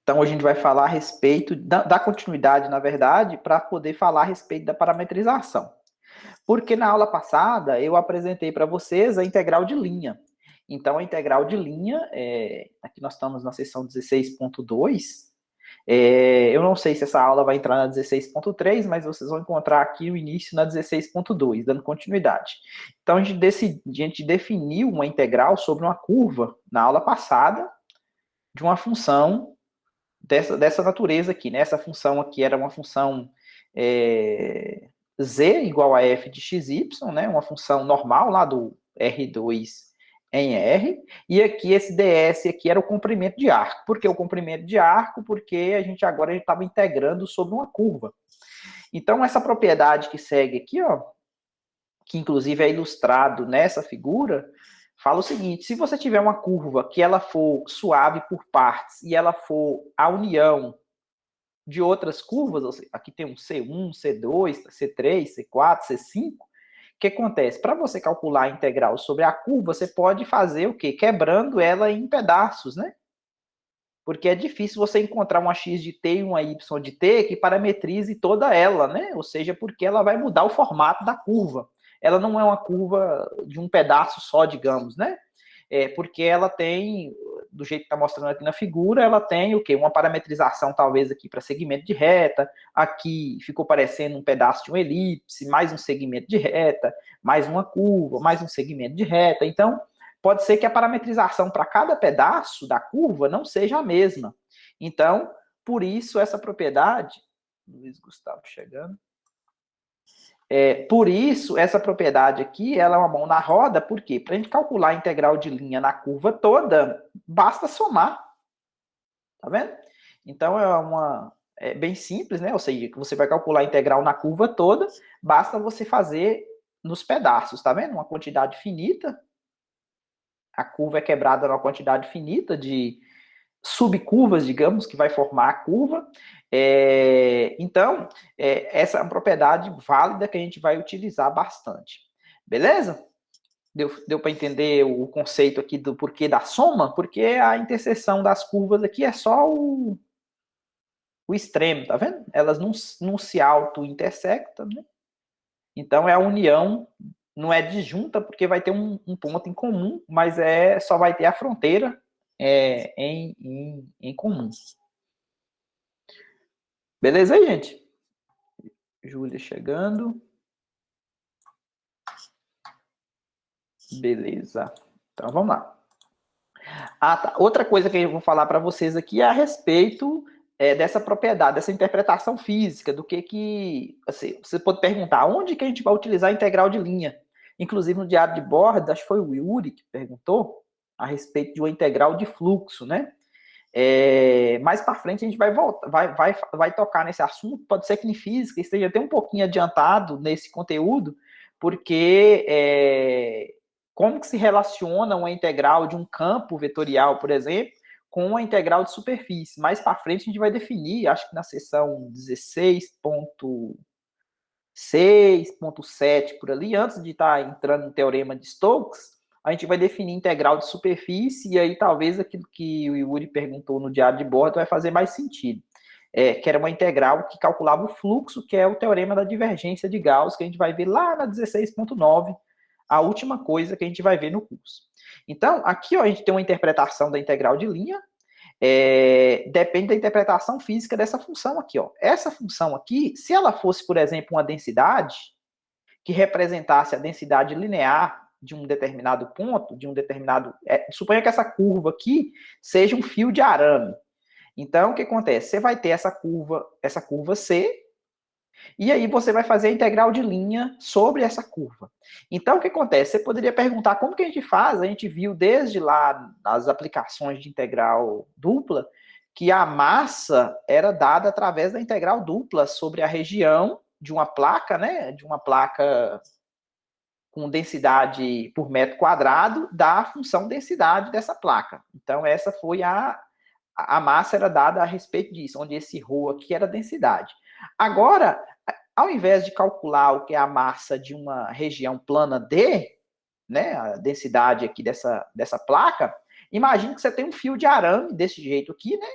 Então, a gente vai falar a respeito da continuidade, na verdade, para poder falar a respeito da parametrização. Porque na aula passada eu apresentei para vocês a integral de linha. Então, a integral de linha, aqui nós estamos na seção 16.2. Eu não sei se essa aula vai entrar na 16.3, mas vocês vão encontrar aqui o início na 16.2, dando continuidade. Então, a gente definiu uma integral sobre uma curva na aula passada de uma função dessa natureza aqui, né? Essa função aqui era uma função z igual a f de xy, né? Uma função normal lá do R2 em R, e aqui esse ds aqui era o comprimento de arco. Por que o comprimento de arco? Porque a gente agora estava integrando sobre uma curva. Então, essa propriedade que segue aqui, ó, que inclusive é ilustrado nessa figura, fala o seguinte: se você tiver uma curva que ela for suave por partes e ela for a união de outras curvas, aqui tem um C1, C2, C3, C4, C5, o que acontece? Para você calcular a integral sobre a curva, você pode fazer o quê? Quebrando ela em pedaços, né? Porque é difícil você encontrar uma x de t e uma y de t que parametrize toda ela, né? Ou seja, porque ela vai mudar o formato da curva. Ela não é uma curva de um pedaço só, digamos, né? Porque ela tem, do jeito que está mostrando aqui na figura, ela tem o quê? Uma parametrização talvez aqui para segmento de reta, aqui ficou parecendo um pedaço de uma elipse, mais um segmento de reta, mais uma curva, mais um segmento de reta. Então, pode ser que a parametrização para cada pedaço da curva não seja a mesma. Então, por isso, essa propriedade... Luiz Gustavo chegando. Por isso, essa propriedade aqui, ela é uma mão na roda, por quê? Para a gente calcular a integral de linha na curva toda, basta somar. Tá vendo? Então, é bem simples, né? Ou seja, que você vai calcular a integral na curva toda, basta você fazer nos pedaços, tá vendo? Uma quantidade finita. A curva é quebrada numa quantidade finita de subcurvas, digamos, que vai formar a curva. Então, essa é uma propriedade válida que a gente vai utilizar bastante. Beleza? Deu para entender o conceito aqui do porquê da soma? Porque a interseção das curvas aqui é só o extremo, tá vendo? Elas não se auto-intersectam, né? Então, é a união, não é disjunta, porque vai ter um ponto em comum, mas só vai ter a fronteira em comum. Beleza aí, gente? Júlia chegando. Beleza. Então, vamos lá. Tá. Outra coisa que eu vou falar para vocês aqui é a respeito dessa propriedade, dessa interpretação física, do que assim, você pode perguntar, onde que a gente vai utilizar a integral de linha? Inclusive, no diário de bordo, acho que foi o Yuri que perguntou a respeito de uma integral de fluxo, né? Mais para frente a gente vai voltar, vai tocar nesse assunto. Pode ser que em física esteja até um pouquinho adiantado nesse conteúdo, porque como que se relaciona uma integral de um campo vetorial, por exemplo, com uma integral de superfície. Mais para frente a gente vai definir, acho que na seção 16.6.7 por ali, antes de estar entrando no teorema de Stokes, a gente vai definir integral de superfície, e aí talvez aquilo que o Yuri perguntou no diário de bordo vai fazer mais sentido. Que era uma integral que calculava o fluxo, que é o teorema da divergência de Gauss, que a gente vai ver lá na 16.9, a última coisa que a gente vai ver no curso. Então, aqui ó, a gente tem uma interpretação da integral de linha, depende da interpretação física dessa função aqui. Ó. Essa função aqui, se ela fosse, por exemplo, uma densidade, que representasse a densidade linear de um determinado ponto, de um determinado... suponha que essa curva aqui seja um fio de arame. Então, o que acontece? Você vai ter essa curva C, e aí você vai fazer a integral de linha sobre essa curva. Então, o que acontece? Você poderia perguntar como que a gente faz? A gente viu desde lá nas aplicações de integral dupla que a massa era dada através da integral dupla sobre a região de uma placa, né? De uma placa com densidade por metro quadrado da função densidade dessa placa. Então, essa foi a massa era dada a respeito disso, onde esse ρ aqui era a densidade. Agora, ao invés de calcular o que é a massa de uma região plana D, né, a densidade aqui dessa placa, Imagine que você tem um fio de arame desse jeito aqui, né?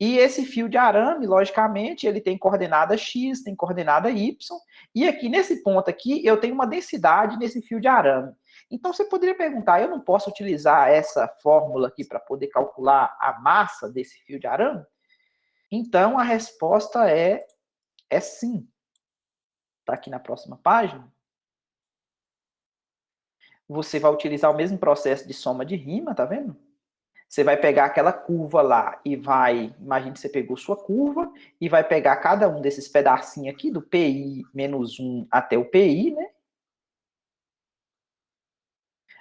E esse fio de arame, logicamente, ele tem coordenada X, tem coordenada Y, e aqui nesse ponto aqui, eu tenho uma densidade nesse fio de arame. Então, você poderia perguntar, eu não posso utilizar essa fórmula aqui para poder calcular a massa desse fio de arame? Então, a resposta é sim. Está aqui na próxima página. Você vai utilizar o mesmo processo de soma de rima, tá vendo? Você vai pegar aquela curva lá e vai... Imagine que você pegou sua curva e vai pegar cada um desses pedacinhos aqui, do PI menos 1 até o PI, né?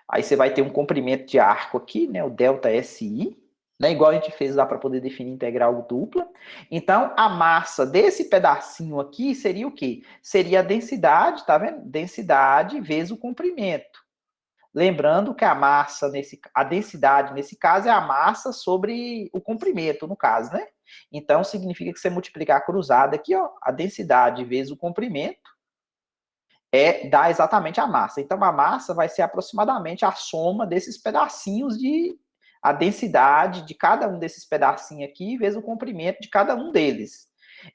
Aí você vai ter um comprimento de arco aqui, né? O delta SI, né? Igual a gente fez lá para poder definir integral dupla. Então, a massa desse pedacinho aqui seria o quê? Seria a densidade, tá vendo? Densidade vezes o comprimento. Lembrando que a massa, a densidade nesse caso é a massa sobre o comprimento, no caso, né? Então, significa que você multiplicar a cruzada aqui, ó, a densidade vezes o comprimento, dá exatamente a massa. Então, a massa vai ser aproximadamente a soma desses pedacinhos a densidade de cada um desses pedacinhos aqui, vezes o comprimento de cada um deles.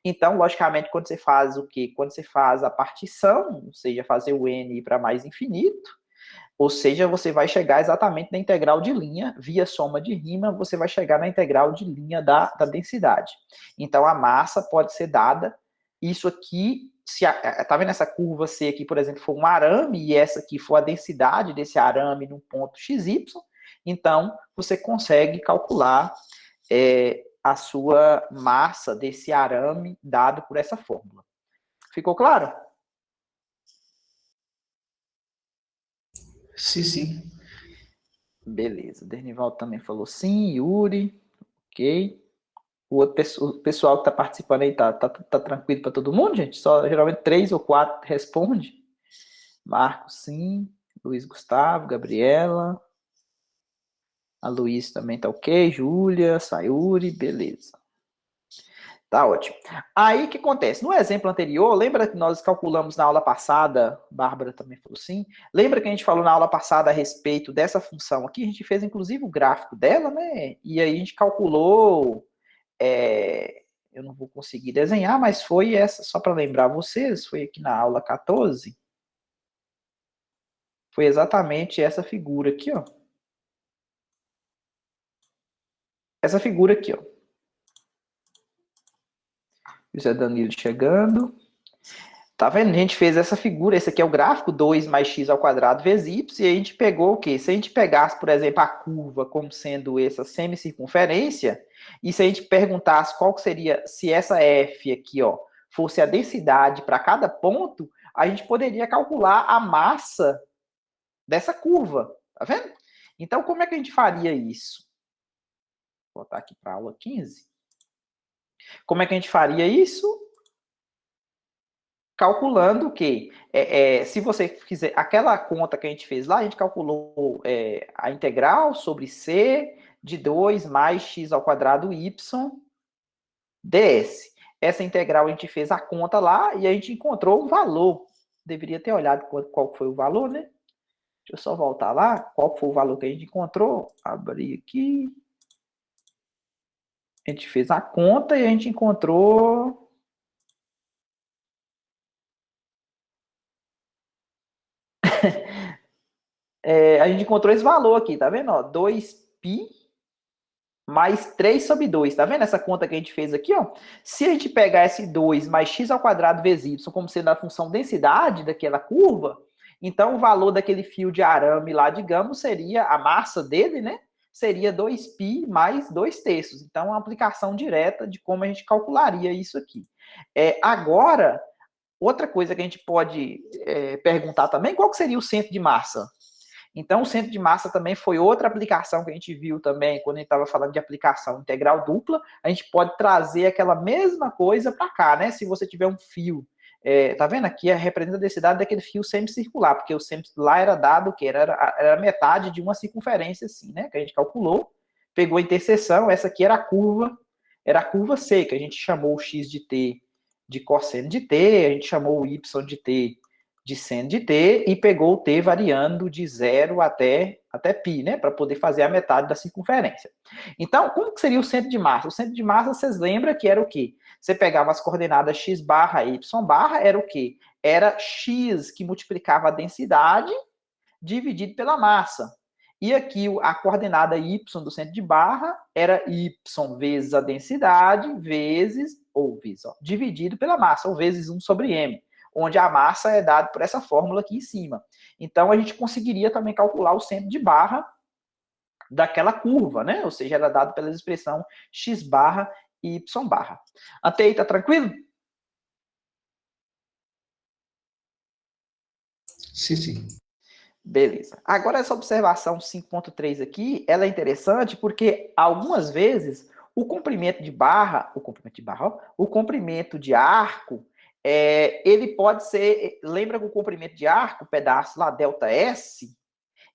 Então, logicamente, quando você faz o quê? Quando você faz a partição, ou seja, fazer o n para mais infinito, ou seja, você vai chegar exatamente na integral de linha, via soma de rima, você vai chegar na integral de linha da densidade. Então, a massa pode ser dada, isso aqui, tá vendo essa curva C aqui, por exemplo, for um arame, e essa aqui for a densidade desse arame num ponto XY, então, você consegue calcular a sua massa desse arame dado por essa fórmula. Ficou claro? Sim, sim. Beleza. Dernival também falou sim. Yuri, ok. O pessoal que está participando aí tá tranquilo para todo mundo, gente? Só geralmente 3 ou 4 responde. Marcos, sim. Luiz Gustavo, Gabriela. A Luiz também tá ok. Júlia, Sayuri, beleza. Tá ótimo. Aí o que acontece? No exemplo anterior, lembra que nós calculamos na aula passada, Bárbara também falou sim, lembra que a gente falou na aula passada a respeito dessa função aqui? A gente fez inclusive o gráfico dela, né? E aí a gente calculou, eu não vou conseguir desenhar, mas foi essa, só para lembrar vocês, foi aqui na aula 14. Foi exatamente essa figura aqui, ó. Essa figura aqui, ó. José Danilo chegando. Tá vendo? A gente fez essa figura, esse aqui é o gráfico, 2 mais x ao quadrado vezes y, e a gente pegou o quê? Se a gente pegasse, por exemplo, a curva como sendo essa semicircunferência, e se a gente perguntasse qual seria, se essa f aqui, ó, fosse a densidade para cada ponto, a gente poderia calcular a massa dessa curva, tá vendo? Então, como é que a gente faria isso? Vou botar aqui para a aula 15. Como é que a gente faria isso? Calculando que, se você fizer aquela conta que a gente fez lá, a gente calculou a integral sobre C de 2 mais x ao quadrado y ds. Essa integral a gente fez a conta lá e a gente encontrou um valor. Deveria ter olhado qual foi o valor, né? Deixa eu só voltar lá. Qual foi o valor que a gente encontrou? Abrir aqui. A gente fez a conta e a gente encontrou... a gente encontrou esse valor aqui, tá vendo? Ó, 2π mais 3 sobre 2. Tá vendo essa conta que a gente fez aqui? Ó? Se a gente pegar esse 2 mais x ao quadrado vezes y como sendo a função densidade daquela curva, então o valor daquele fio de arame lá, digamos, seria a massa dele, né? Seria 2π mais 2/3. Então, uma aplicação direta de como a gente calcularia isso aqui. Agora, outra coisa que a gente pode perguntar também, qual que seria o centro de massa? Então, o centro de massa também foi outra aplicação que a gente viu também, quando a gente estava falando de aplicação integral dupla, a gente pode trazer aquela mesma coisa para cá, né? Se você tiver um fio, tá vendo aqui? Representa a densidade daquele fio semicircular, porque o lá era dado o quê? Era metade de uma circunferência, assim, né? Que a gente calculou, pegou a interseção, essa aqui era a curva C, que a gente chamou o x de t de cosseno de t, a gente chamou o y de t de seno de t e pegou o t variando de 0 até π, né? Para poder fazer a metade da circunferência. Então, como que seria o centro de massa? O centro de massa, vocês lembram que era o quê? Você pegava as coordenadas x barra e y barra, era o quê? Era x que multiplicava a densidade dividido pela massa. E aqui a coordenada y do centro de barra era y vezes a densidade dividido pela massa, ou vezes 1 sobre m, onde a massa é dada por essa fórmula aqui em cima. Então, a gente conseguiria também calcular o centro de barra daquela curva, né? Ou seja, era dado pela expressão x barra e y barra. Até aí, tá tranquilo? Sim, sim. Beleza. Agora, essa observação 5.3 aqui, ela é interessante porque, algumas vezes, o comprimento de arco, ele pode ser... Lembra que o comprimento de arco, o pedaço lá, ΔS,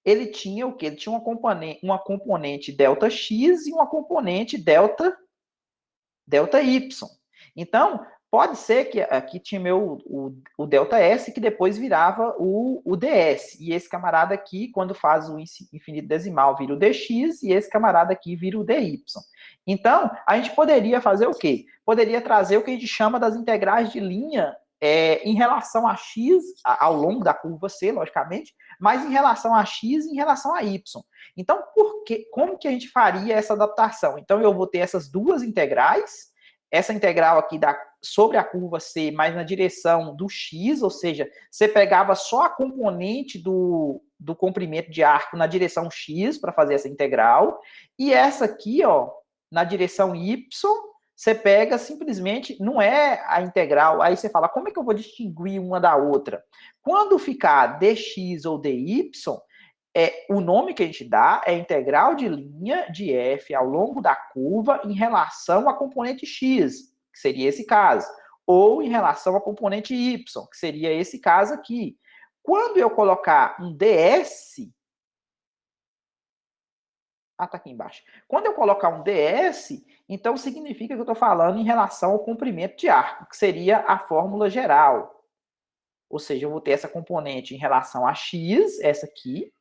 ele tinha o quê? Ele tinha uma componente ΔX e uma componente ΔY. Então, pode ser que aqui tinha o ΔS, que depois virava o DS. E esse camarada aqui, quando faz o infinito decimal, vira o DX, e esse camarada aqui vira o DY. Então, a gente poderia fazer o quê? Poderia trazer o que a gente chama das integrais de linha em relação a x, ao longo da curva C, logicamente, mas em relação a x e em relação a y. Então, como que a gente faria essa adaptação? Então, eu vou ter essas duas integrais, essa integral aqui sobre a curva C, mas na direção do x, ou seja, você pegava só a componente do comprimento de arco na direção x para fazer essa integral, e essa aqui, ó, na direção y, você pega simplesmente, não é a integral, aí você fala, como é que eu vou distinguir uma da outra? Quando ficar dx ou dy, o nome que a gente dá é integral de linha de f ao longo da curva em relação à componente x, que seria esse caso, ou em relação à componente y, que seria esse caso aqui. Quando eu colocar um ds... tá aqui embaixo. Quando eu colocar um ds, então significa que eu estou falando em relação ao comprimento de arco, que seria a fórmula geral. Ou seja, eu vou ter essa componente em relação a x, essa aqui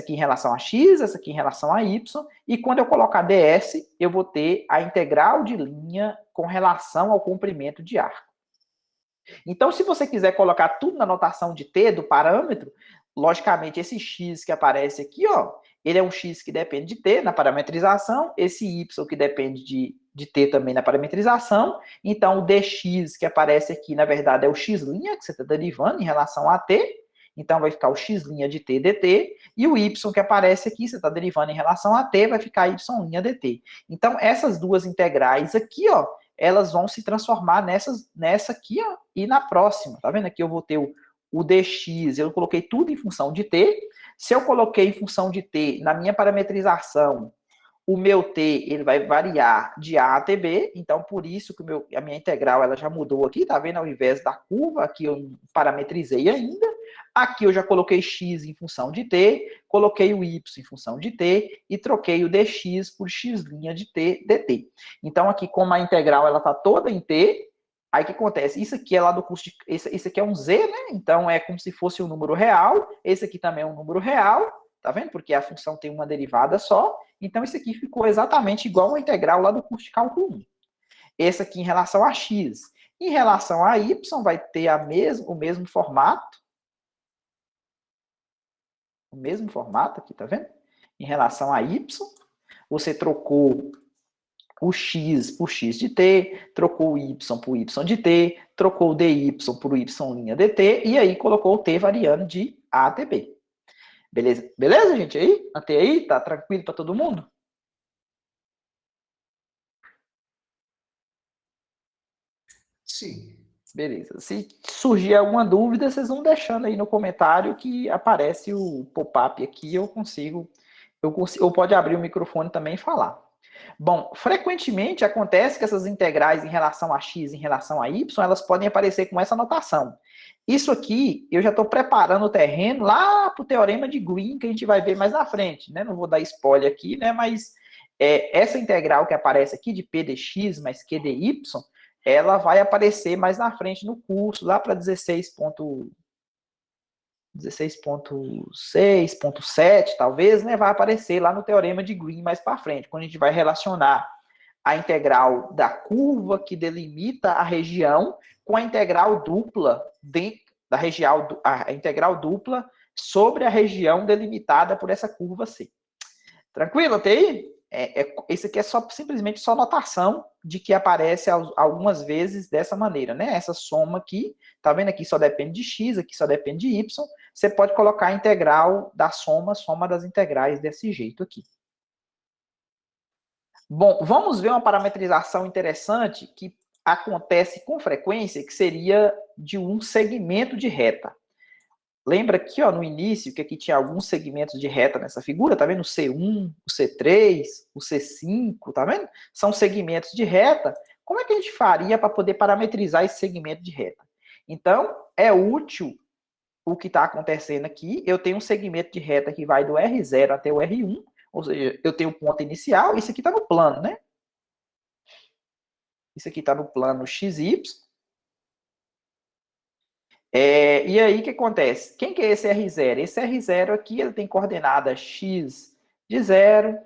em relação a x, essa aqui em relação a y, e quando eu colocar ds, eu vou ter a integral de linha com relação ao comprimento de arco. Então, se você quiser colocar tudo na notação de t, do parâmetro, logicamente, esse x que aparece aqui, ó, ele é um x que depende de t na parametrização, esse y que depende de t também na parametrização, então o dx que aparece aqui, na verdade, é o x' que você está derivando em relação a t, então vai ficar o x' de t dt, e o y que aparece aqui, você está derivando em relação a t, vai ficar y' dt. Então, essas duas integrais aqui, ó, elas vão se transformar nessa aqui, ó, e na próxima. Tá vendo? Aqui eu vou ter o dx, eu coloquei tudo em função de t. Se eu coloquei em função de t, na minha parametrização, o meu t ele vai variar de a até b, então por isso que a minha integral ela já mudou aqui, tá vendo? Ao invés da curva, aqui eu não parametrizei ainda. Aqui eu já coloquei x em função de t, coloquei o y em função de t e troquei o dx por x' de t dt. Então aqui, como a integral ela tá toda em t, aí o que acontece? Isso aqui é lá do curso de... Esse aqui é um z, né? Então é como se fosse um número real. Esse aqui também é um número real, tá vendo? Porque a função tem uma derivada só. Então isso aqui ficou exatamente igual a integral lá do curso de cálculo 1. Esse aqui em relação a x. Em relação a y, vai ter o mesmo formato. O mesmo formato aqui, tá vendo? Em relação a y, você trocou o x por x de t, trocou o y por y de t, trocou o dy por y' dt, e aí colocou o t variando de a até b. Beleza? Beleza, gente? Até aí? Tá tranquilo para todo mundo? Sim. Beleza. Se surgir alguma dúvida, vocês vão deixando aí no comentário que aparece o pop-up aqui, eu consigo, ou pode abrir o microfone também e falar. Bom, frequentemente acontece que essas integrais em relação a x, em relação a y, elas podem aparecer com essa notação. Isso aqui, eu já estou preparando o terreno lá para o teorema de Green, que a gente vai ver mais na frente, né? Não vou dar spoiler aqui, né? Mas essa integral que aparece aqui de p dx mais q dy, ela vai aparecer mais na frente no curso, lá para 16.6.7, talvez, né, vai aparecer lá no teorema de Green mais para frente, quando a gente vai relacionar a integral da curva que delimita a região com a integral dupla da região, a integral dupla sobre a região delimitada por essa curva C. Tranquilo até aí? Esse aqui é simplesmente só notação de que aparece algumas vezes dessa maneira, né? Essa soma aqui, tá vendo aqui só depende de x, aqui só depende de y. Você pode colocar a integral da soma das integrais desse jeito aqui. Bom, vamos ver uma parametrização interessante que acontece com frequência, que seria de um segmento de reta. Lembra aqui, ó, no início, que aqui tinha alguns segmentos de reta nessa figura, tá vendo? O C1, o C3, o C5, tá vendo? São segmentos de reta. Como é que a gente faria para poder parametrizar esse segmento de reta? Então, é útil o que está acontecendo aqui. Eu tenho um segmento de reta que vai do R0 até o R1, ou seja, eu tenho o ponto inicial, isso aqui está no plano, né? Isso aqui está no plano XY. E aí, o que acontece? Quem que é esse R0? Esse R0 aqui, ele tem coordenada x de 0,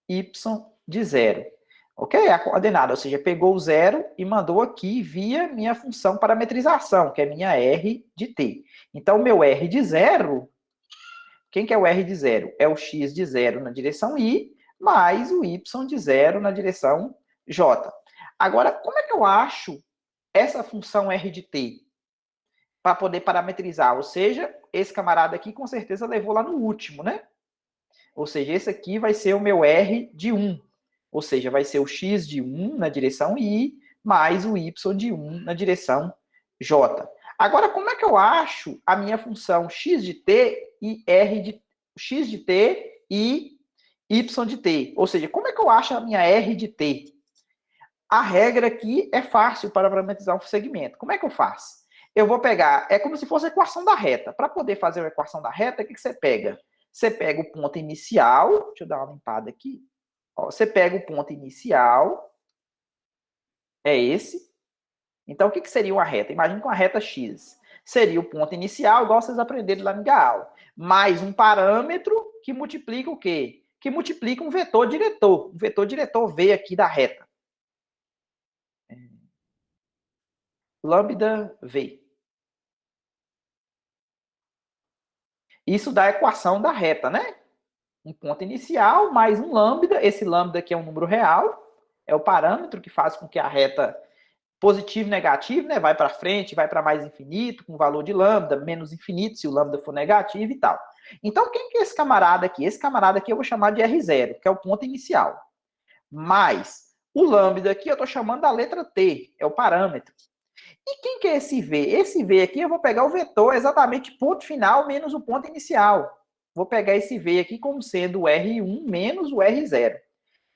y de 0. Ok? A coordenada, ou seja, pegou o 0 e mandou aqui via minha função parametrização, que é minha R de t. Então, o meu R de 0, quem que é o R de 0? É o x de 0 na direção i, mais o y de 0 na direção j. Agora, como é que eu acho essa função R de t? Para poder parametrizar, ou seja, esse camarada aqui com certeza levou lá no último, né? Ou seja, esse aqui vai ser o meu R de 1, ou seja, vai ser o x de 1 na direção I, mais o y de 1 na direção J. Agora, como é que eu acho a minha função x de t e r de x de t e y de t? Ou seja, como é que eu acho a minha r de t? A regra aqui é fácil para parametrizar um segmento. Como é que eu faço? Eu vou pegar, é como se fosse a equação da reta. Para poder fazer a equação da reta, o que você pega? Você pega o ponto inicial, deixa eu dar uma limpada aqui. Ó, você pega o ponto inicial, é esse. Então, o que seria uma reta? Imagine que uma reta x seria o ponto inicial, igual vocês aprenderam lá no Gaal, mais um parâmetro que multiplica o quê? Que multiplica um vetor diretor. Um vetor diretor V aqui da reta. Lambda V. Isso dá a equação da reta, né? Um ponto inicial mais um lambda. Esse lambda aqui é um número real, é o parâmetro que faz com que a reta positivo e negativo, né, vai para frente, vai para mais infinito, com valor de lambda, menos infinito, se o lambda for negativo e tal. Então, quem que é esse camarada aqui? Esse camarada aqui eu vou chamar de R0, que é o ponto inicial. Mais o lambda aqui eu estou chamando da letra T, é o parâmetro. E quem que é esse V? Esse V aqui eu vou pegar o vetor exatamente ponto final menos o ponto inicial. Vou pegar esse V aqui como sendo o R1 menos o R0.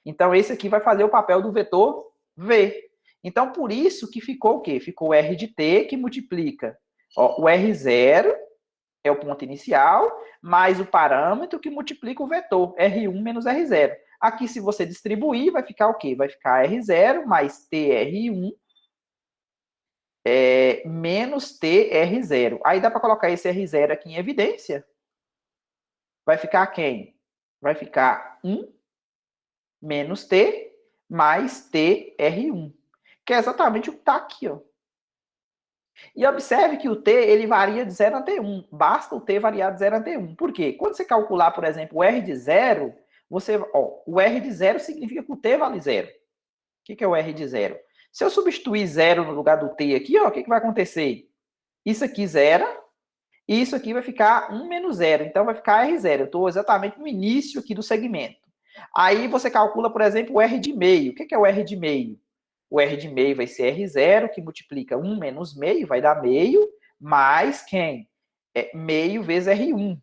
Então, esse aqui vai fazer o papel do vetor V. Então, por isso que ficou o quê? Ficou o R de t que multiplica o R0, é o ponto inicial, mais o parâmetro que multiplica o vetor, R1 menos R0. Aqui, se você distribuir, vai ficar o quê? Vai ficar R0 mais TR1 menos TR0. Aí dá para colocar esse R0 aqui em evidência. Vai ficar quem? Vai ficar 1 menos T mais TR1. Que é exatamente o que está aqui, ó. E observe que o t ele varia de 0 até 1. Basta o t variar de 0 até 1. Por quê? Quando você calcular, por exemplo, o r de 0, o r de 0 significa que o t vale 0. O que é o r de 0? Se eu substituir 0 no lugar do t aqui, ó, o que vai acontecer? Isso aqui zera, e isso aqui vai ficar 1 menos 0. Então vai ficar R0. Eu estou exatamente no início aqui do segmento. Aí você calcula, por exemplo, o r de meio. O que é o r de meio? O R de meio vai ser R0, que multiplica 1 menos meio, vai dar meio, mais quem? Meio vezes R1.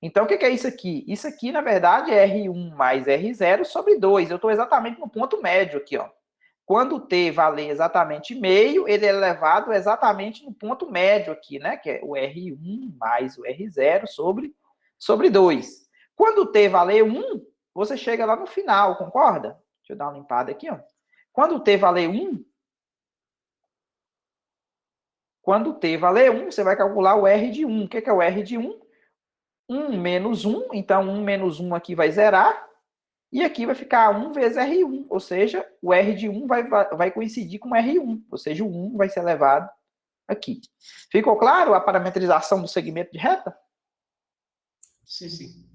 Então, o que é isso aqui? Isso aqui, na verdade, é R1 mais R0 sobre 2. Eu estou exatamente no ponto médio aqui, ó. Quando o t valer exatamente meio, ele é elevado exatamente no ponto médio aqui, né? Que é o R1 mais o R0 sobre 2. Quando o t valer 1, você chega lá no final, concorda? Deixa eu dar uma limpada aqui, ó. Quando t valer 1, quando t valer 1, você vai calcular o R de 1. O que é o R de 1? 1 menos 1, então 1 menos 1 aqui vai zerar, e aqui vai ficar 1 vezes R1, ou seja, o R de 1 vai coincidir com o R1, ou seja, o 1 vai ser elevado aqui. Ficou claro a parametrização do segmento de reta? Sim, sim.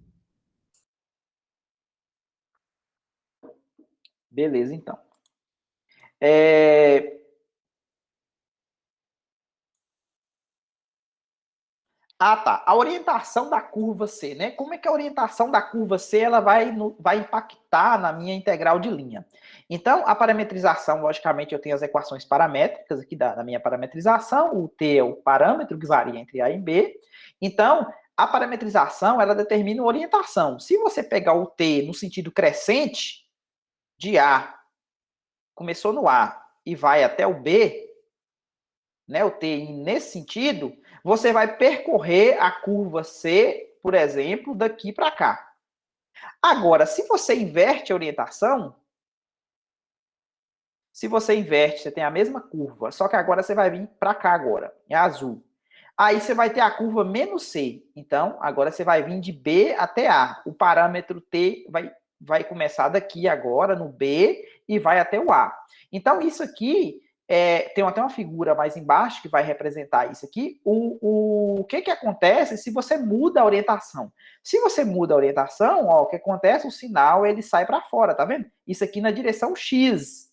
Beleza, então. Ah, tá. A orientação da curva C, né? Como é que a orientação da curva C ela vai impactar na minha integral de linha? Então, a parametrização, logicamente, eu tenho as equações paramétricas aqui da minha parametrização. O T é o parâmetro que varia entre A e B. Então, a parametrização, ela determina a orientação. Se você pegar o T no sentido crescente, de A, começou no A e vai até o B, né, o T nesse sentido, você vai percorrer a curva C, por exemplo, daqui para cá. Agora, se você inverte a orientação, você tem a mesma curva, só que agora você vai vir para cá agora, em azul. Aí você vai ter a curva menos C. Então, agora você vai vir de B até A. O parâmetro T vai começar daqui agora, no B, e vai até o A. Então, isso aqui, tem até uma figura mais embaixo que vai representar isso aqui. O que acontece se você muda a orientação? Se você muda a orientação, ó, o que acontece? O sinal ele sai para fora, tá vendo? Isso aqui na direção X.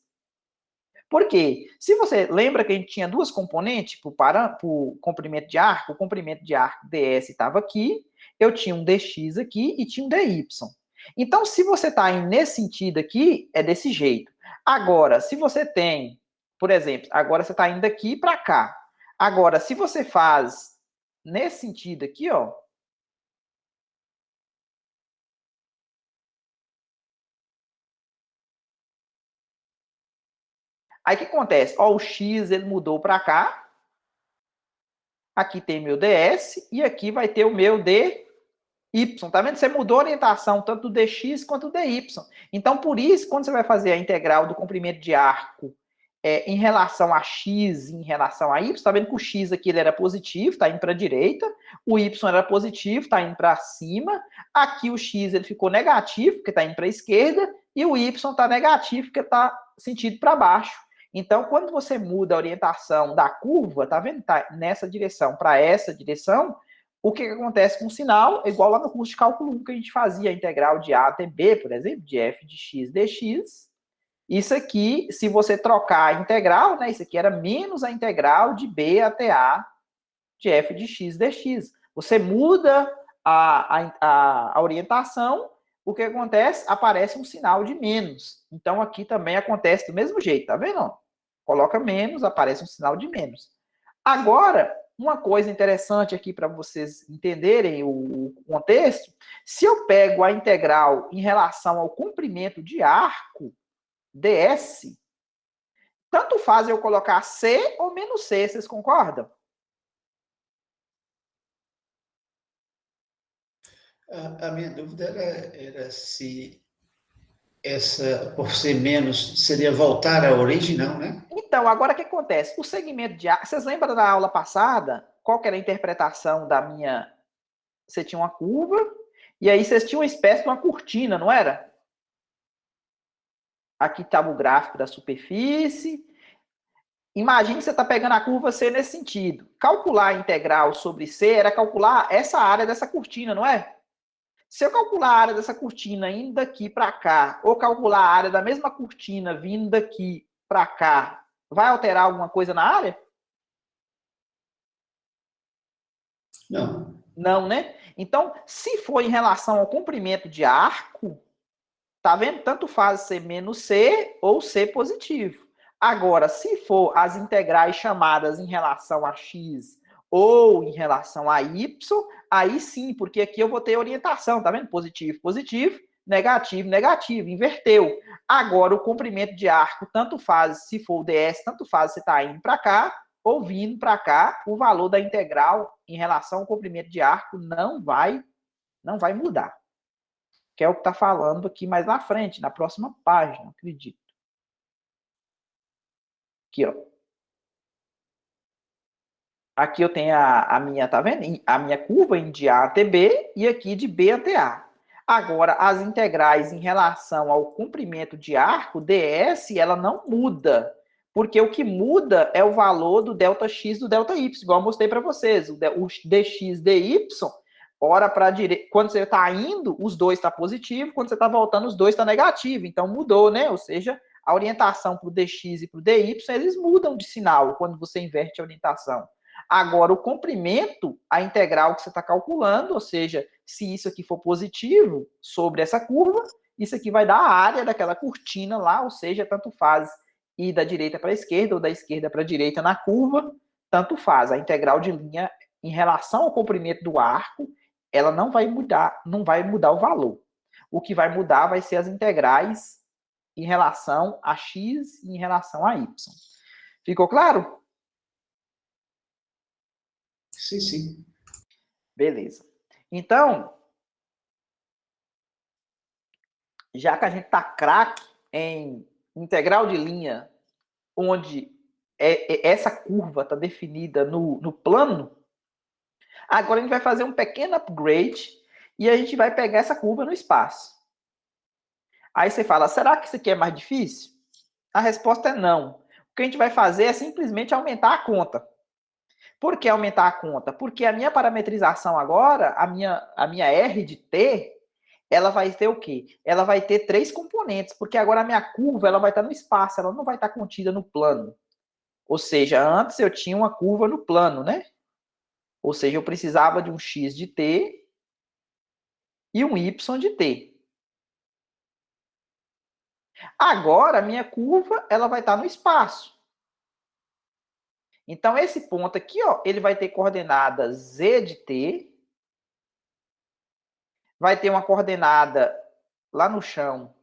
Por quê? Se você lembra que a gente tinha duas componentes para o comprimento de arco, o comprimento de arco ds estava aqui, eu tinha um dx aqui e tinha um dy. Então, se você está indo nesse sentido aqui, é desse jeito. Agora, se você tem, por exemplo, agora você está indo daqui para cá. Agora, se você faz nesse sentido aqui, ó, aí o que acontece? Ó, o x ele mudou para cá. Aqui tem meu ds e aqui vai ter o meu dy. Tá vendo? Você mudou a orientação tanto do dx quanto do dy. Então, por isso, quando você vai fazer a integral do comprimento de arco em relação a x e em relação a y, tá vendo que o x aqui ele era positivo, está indo para a direita, o y era positivo, está indo para cima, aqui o x ele ficou negativo, porque está indo para a esquerda, e o y está negativo, porque está sentido para baixo. Então, quando você muda a orientação da curva, tá vendo? Tá nessa direção para essa direção, o que acontece com o sinal? É igual lá no curso de cálculo 1 que a gente fazia a integral de A até B, por exemplo, de f de x dx. Isso aqui, se você trocar a integral, né? Isso aqui era menos a integral de B até A de f de x dx. Você muda a orientação, o que acontece? Aparece um sinal de menos. Então, aqui também acontece do mesmo jeito, tá vendo? Coloca menos, aparece um sinal de menos. Agora, uma coisa interessante aqui para vocês entenderem o contexto, se eu pego a integral em relação ao comprimento de arco, ds, tanto faz eu colocar c ou menos c, vocês concordam? A minha dúvida era se essa, por ser menos, seria voltar à origem, não, né? Então, agora o que acontece? O segmento de arco, vocês lembram da aula passada? Qual que era a interpretação da minha... Você tinha uma curva, e aí vocês tinham uma espécie de uma cortina, não era? Aqui estava o gráfico da superfície. Imagine que você está pegando a curva C nesse sentido. Calcular a integral sobre C era calcular essa área dessa cortina, não é? Se eu calcular a área dessa cortina indo daqui para cá, ou calcular a área da mesma cortina vindo daqui para cá, vai alterar alguma coisa na área? Não. Não, né? Então, se for em relação ao comprimento de arco, tá vendo? Tanto faz ser menos C ou C positivo. Agora, se for as integrais chamadas em relação a x ou em relação a y, aí sim, porque aqui eu vou ter orientação, tá vendo? Positivo, positivo, negativo, negativo, inverteu. Agora, o comprimento de arco, tanto faz, se for o ds, tanto faz se está indo para cá ou vindo para cá, o valor da integral em relação ao comprimento de arco não vai mudar, que é o que está falando aqui mais na frente, na próxima página, acredito. Aqui, ó. Aqui eu tenho a minha, tá vendo? A minha curva indo de A até B e aqui de B até A. Agora, as integrais em relação ao comprimento de arco, ds, ela não muda. Porque o que muda é o valor do ΔX do ΔY, igual eu mostrei para vocês. O dx, dy, ora para a direita. Quando você está indo, os dois estão positivos. Quando você está voltando, os dois estão negativos. Então, mudou, né? Ou seja, a orientação para o dx e para o dy, eles mudam de sinal quando você inverte a orientação. Agora, o comprimento, a integral que você está calculando, ou seja, se isso aqui for positivo sobre essa curva, isso aqui vai dar a área daquela cortina lá, ou seja, tanto faz ir da direita para a esquerda ou da esquerda para a direita na curva, tanto faz. A integral de linha em relação ao comprimento do arco, ela não vai mudar o valor. O que vai mudar vai ser as integrais em relação a x e em relação a y. Ficou claro? Sim, sim. Beleza. Então, já que a gente está craque em integral de linha, onde essa curva está definida no plano, agora a gente vai fazer um pequeno upgrade e a gente vai pegar essa curva no espaço. Aí você fala, será que isso aqui é mais difícil? A resposta é não. O que a gente vai fazer é simplesmente aumentar a conta. Por que aumentar a conta? Porque a minha parametrização agora, a minha R de T, ela vai ter o quê? Ela vai ter 3 componentes, porque agora a minha curva ela vai estar no espaço, ela não vai estar contida no plano. Ou seja, antes eu tinha uma curva no plano, né? Ou seja, eu precisava de um x de t e um y de t. Agora, a minha curva ela vai estar no espaço. Então, esse ponto aqui, ó, ele vai ter coordenada z de t, vai ter uma coordenada lá no chão,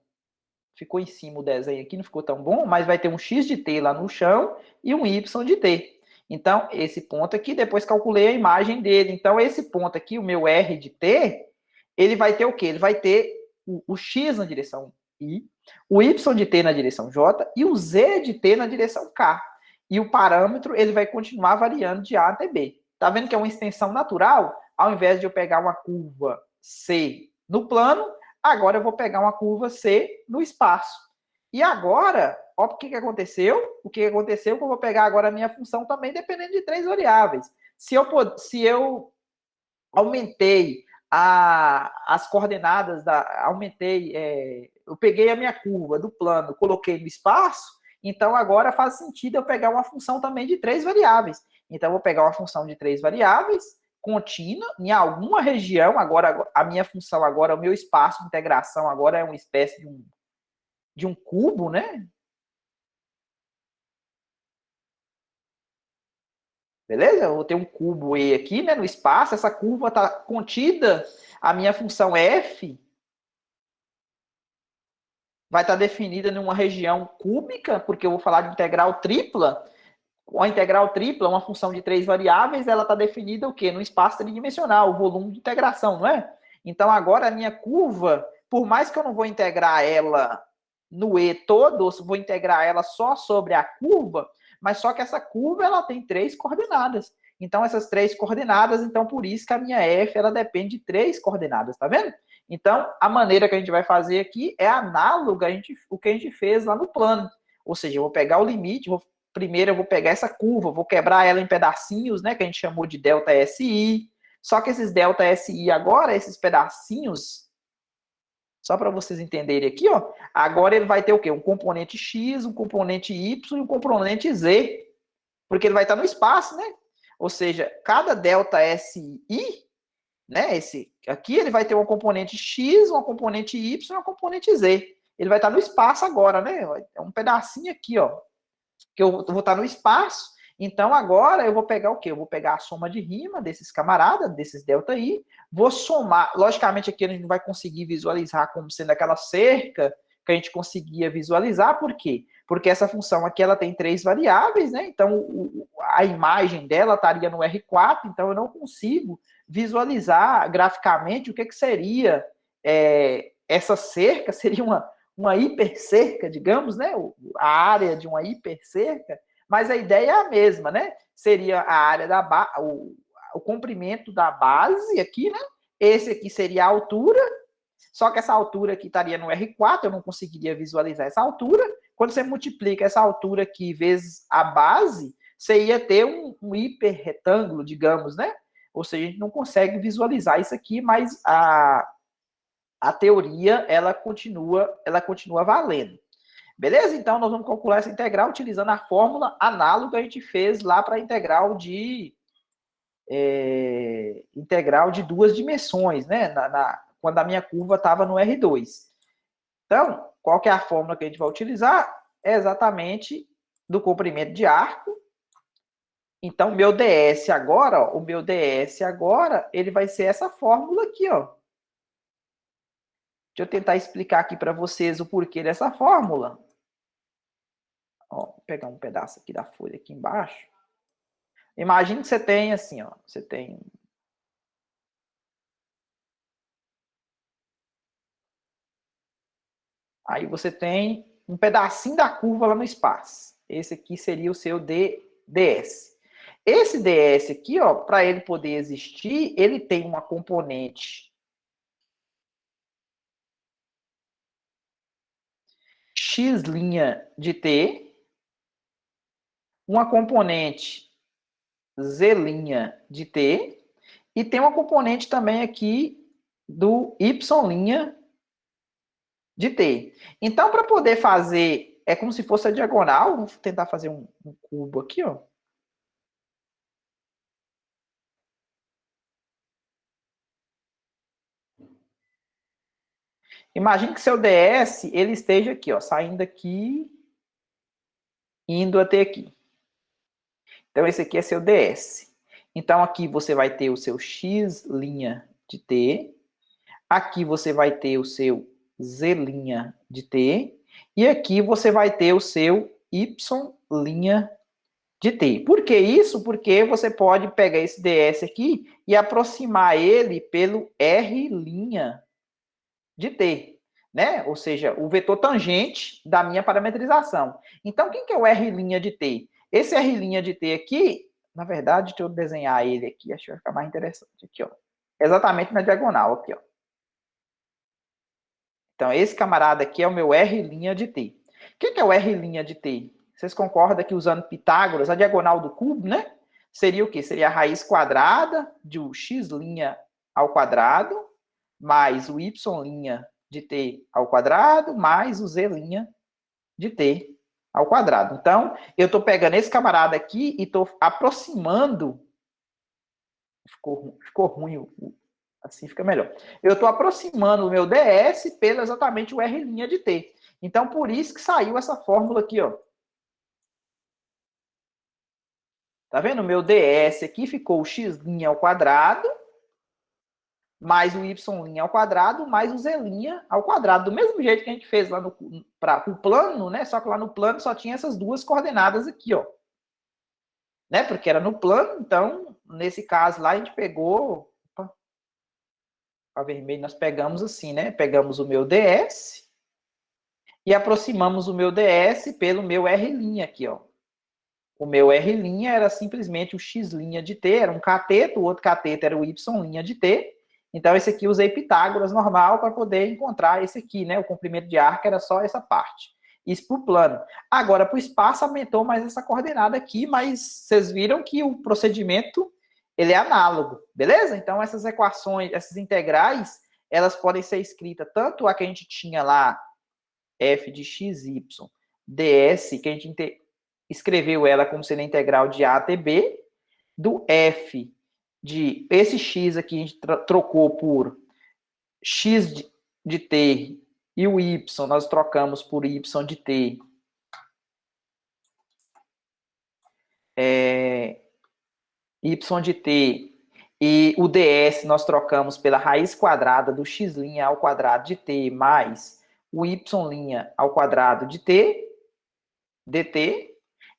ficou em cima o desenho aqui, não ficou tão bom, mas vai ter um x de t lá no chão e um y de t. Então, esse ponto aqui, depois calculei a imagem dele. Então, esse ponto aqui, o meu R de t, ele vai ter o quê? Ele vai ter o x na direção I, o y de t na direção J e o z de t na direção K. E o parâmetro, ele vai continuar variando de A até B. Tá vendo que é uma extensão natural? Ao invés de eu pegar uma curva C no plano, agora eu vou pegar uma curva C no espaço. E agora, ó, o que aconteceu? O que aconteceu é que eu vou pegar agora a minha função também dependendo de 3 variáveis. Se eu aumentei as coordenadas, eu peguei a minha curva do plano, coloquei no espaço, então agora faz sentido eu pegar uma função também de 3 variáveis. Então eu vou pegar uma função de 3 variáveis, contínua, em alguma região, agora a minha função agora, o meu espaço de integração agora é uma espécie de um cubo, né? Beleza? Eu vou ter um cubo E aqui, né, no espaço, essa curva está contida, a minha função f vai estar definida numa região cúbica, porque eu vou falar de integral tripla. A integral tripla, uma função de 3 variáveis, ela está definida o quê? No espaço tridimensional, o volume de integração, não é? Então, agora a minha curva, por mais que eu não vou integrar ela no E todo, ou vou integrar ela só sobre a curva, mas só que essa curva ela tem 3 coordenadas. Então, essas 3 coordenadas, então por isso que a minha F ela depende de 3 coordenadas, tá vendo? Então, a maneira que a gente vai fazer aqui é análoga o que a gente fez lá no plano. Ou seja, eu vou pegar o limite, primeiro eu vou pegar essa curva, vou quebrar ela em pedacinhos, né, que a gente chamou de ΔSI. Só que esses ΔSI agora, esses pedacinhos, só para vocês entenderem aqui, ó, agora ele vai ter o quê? Um componente X, um componente Y e um componente Z. Porque ele vai estar no espaço, né? Ou seja, cada ΔSI, né, esse aqui, ele vai ter uma componente X, uma componente Y e uma componente Z. Ele vai estar no espaço agora, né? É um pedacinho aqui, ó, que eu vou estar no espaço. Então, agora eu vou pegar o quê? Eu vou pegar a soma de rima desses camaradas, desses ΔI, vou somar. Logicamente, aqui a gente não vai conseguir visualizar como sendo aquela cerca que a gente conseguia visualizar. Por quê? Porque essa função aqui ela tem 3 variáveis, né? Então, a imagem dela estaria no R4, então eu não consigo visualizar graficamente o que seria essa cerca. Seria uma hipercerca, digamos, né? A área de uma hipercerca, mas a ideia é a mesma, né? Seria a área da base, o comprimento da base aqui, né? Esse aqui seria a altura, só que essa altura aqui estaria no R4, eu não conseguiria visualizar essa altura. Quando você multiplica essa altura aqui vezes a base, você ia ter um hiperretângulo, digamos, né? Ou seja, a gente não consegue visualizar isso aqui, mas a teoria, ela continua valendo. Beleza? Então, nós vamos calcular essa integral utilizando a fórmula análoga que a gente fez lá para a integral de duas dimensões, né? Quando a minha curva estava no R2. Então, qual que é a fórmula que a gente vai utilizar? É exatamente do comprimento de arco. Então, o meu DS agora, ele vai ser essa fórmula aqui, ó. Deixa eu tentar explicar aqui para vocês o porquê dessa fórmula. Ó, vou pegar um pedaço aqui da folha aqui embaixo. Imagine que você tem assim, ó, você tem aí você tem um pedacinho da curva lá no espaço. Esse aqui seria o seu DS. Esse DS aqui, ó, para ele poder existir, ele tem uma componente x' de t, uma componente z' de t, e tem uma componente também aqui do y' de t. Então, para poder fazer, é como se fosse a diagonal, vou tentar fazer um cubo aqui, ó. Imagine que seu DS, ele esteja aqui, ó, saindo aqui, indo até aqui. Então, esse aqui é seu DS. Então, aqui você vai ter o seu x' de t, aqui você vai ter o seu z' de t, e aqui você vai ter o seu y' de t. Por que isso? Porque você pode pegar esse DS aqui e aproximar ele pelo R' de t, né? Ou seja, o vetor tangente da minha parametrização. Então, quem que é o R' de t? Esse R' de t aqui, na verdade, deixa eu desenhar ele aqui, acho que vai ficar mais interessante. Aqui, ó. Exatamente na diagonal, aqui, ó. Então, esse camarada aqui é o meu R' de t. O que é o R' de t? Vocês concordam que usando Pitágoras, a diagonal do cubo, né? Seria o quê? Seria a raiz quadrada de x' ao quadrado, mais o y' de t ao quadrado, mais o z' de t ao quadrado. Então, eu estou pegando esse camarada aqui e estou aproximando. Ficou ruim, assim fica melhor. Eu estou aproximando o meu DS pelo exatamente o R' de t. Então, por isso que saiu essa fórmula aqui, ó. Tá vendo? O meu DS aqui ficou o x' ao quadrado, mais o y' ao quadrado, mais o z' ao quadrado. Do mesmo jeito que a gente fez lá para o plano, né? Só que lá no plano só tinha essas duas coordenadas aqui, ó. Né? Porque era no plano, então, nesse caso lá, a gente pegou... Opa, a vermelho nós pegamos assim, né? Pegamos o meu DS e aproximamos o meu DS pelo meu R' aqui, ó. O meu R' era simplesmente o x' de t, era um cateto, o outro cateto era o y' de t. Então, esse aqui eu usei Pitágoras normal para poder encontrar esse aqui, né? O comprimento de arco era só essa parte. Isso para o plano. Agora, para o espaço, aumentou mais essa coordenada aqui, mas vocês viram que o procedimento, ele é análogo, beleza? Então, essas equações, essas integrais, elas podem ser escritas tanto a que a gente tinha lá, f de x, y, ds, que a gente escreveu ela como sendo a integral de a até b, do f de esse x aqui a gente trocou por x de t e o y nós trocamos por y de t y de t e o ds nós trocamos pela raiz quadrada do x' ao quadrado de t mais o y' ao quadrado de t dt.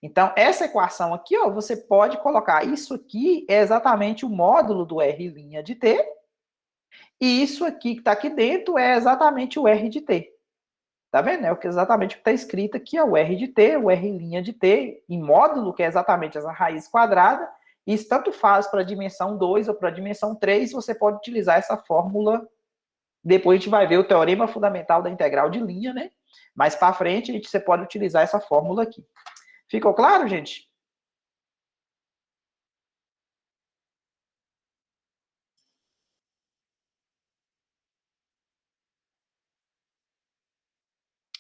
Então, essa equação aqui, ó, você pode colocar, isso aqui é exatamente o módulo do R' de t, e isso aqui que está aqui dentro é exatamente o R de t. Tá vendo? É exatamente o que está escrito aqui, é o R de T, o R' de T, em módulo, que é exatamente essa raiz quadrada. Isso tanto faz para a dimensão 2 ou para a dimensão 3, você pode utilizar essa fórmula. Depois a gente vai ver o teorema fundamental da integral de linha, né? Mais para frente, você pode utilizar essa fórmula aqui. Ficou claro, gente?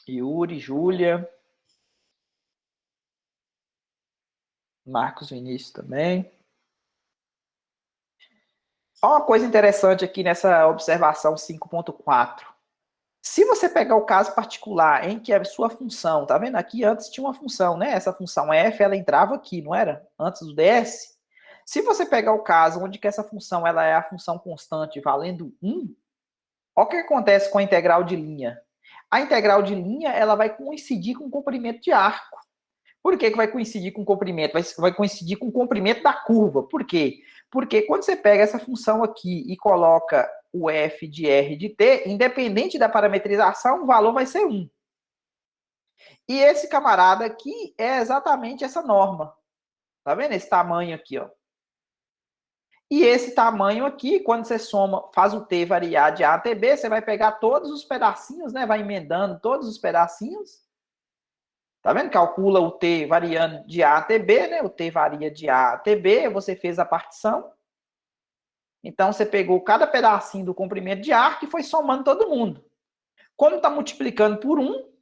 Yuri, Júlia, Marcos Vinícius também. Olha uma coisa interessante aqui nessa observação 5.4. Se você pegar o caso particular em que a sua função, tá vendo? Aqui antes tinha uma função, né? Essa função f, ela entrava aqui, não era? Antes do ds. Se você pegar o caso onde que essa função ela é a função constante valendo 1, olha o que acontece com a integral de linha. A integral de linha ela vai coincidir com o comprimento de arco. Por que vai coincidir com o comprimento? Vai coincidir com o comprimento da curva. Por quê? Porque quando você pega essa função aqui e coloca o f de r de t, independente da parametrização, o valor vai ser 1. E esse camarada aqui é exatamente essa norma. Tá vendo? Esse tamanho aqui, ó. E esse tamanho aqui, quando você soma, faz o t variar de a até b, você vai pegar todos os pedacinhos, né? Vai emendando todos os pedacinhos. Tá vendo? Calcula o t variando de a até b, né? O t varia de a até b, você fez a partição. Então, você pegou cada pedacinho do comprimento de arco e foi somando todo mundo. Como está multiplicando por 1,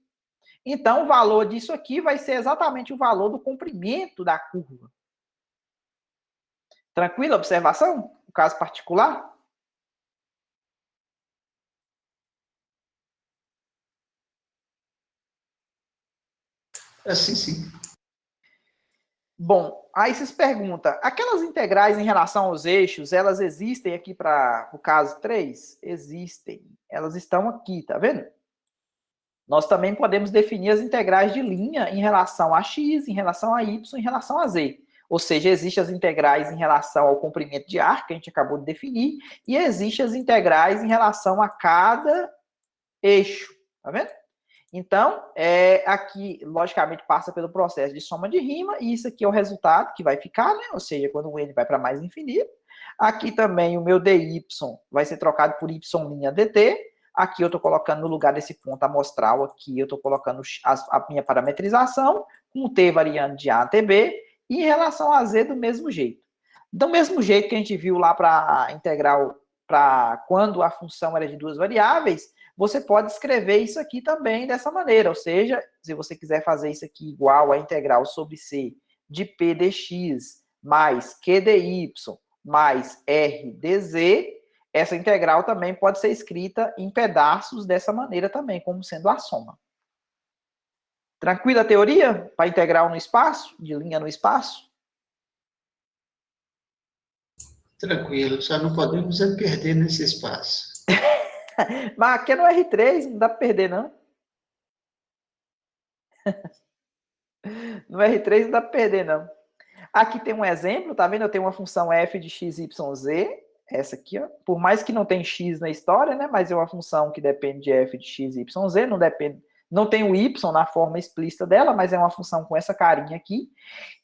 então o valor disso aqui vai ser exatamente o valor do comprimento da curva. Tranquila a observação? O caso particular? Sim, sim. Bom, aí vocês perguntam, aquelas integrais em relação aos eixos, elas existem aqui para o caso 3? Existem. Elas estão aqui, tá vendo? Nós também podemos definir as integrais de linha em relação a x, em relação a y, em relação a z. Ou seja, existem as integrais em relação ao comprimento de arco, que a gente acabou de definir, e existem as integrais em relação a cada eixo, tá vendo? Então, aqui, logicamente, passa pelo processo de soma de rima, e isso aqui é o resultado que vai ficar, né? Ou seja, quando o n vai para mais infinito. Aqui também o meu dy vai ser trocado por y' dt. Aqui eu estou colocando no lugar desse ponto amostral, aqui eu estou colocando a minha parametrização, com o t variando de a até b, e em relação a z do mesmo jeito. Do mesmo jeito que a gente viu lá para a integral, para quando a função era de duas variáveis, você pode escrever isso aqui também dessa maneira, ou seja, se você quiser fazer isso aqui igual a integral sobre c de p dx mais q dy mais r dz, essa integral também pode ser escrita em pedaços dessa maneira também, como sendo a soma. Tranquila a teoria para integral no espaço, de linha no espaço? Tranquilo, só não podemos perder nesse espaço. Mas aqui é no R3, não dá para perder, não. No R3 não dá para perder, não. Aqui tem um exemplo, tá vendo? Eu tenho uma função f de x, y, z, essa aqui, ó. Por mais que não tem x na história, né? Mas é uma função que depende de f de x, y, z, não tem o y na forma explícita dela, mas é uma função com essa carinha aqui.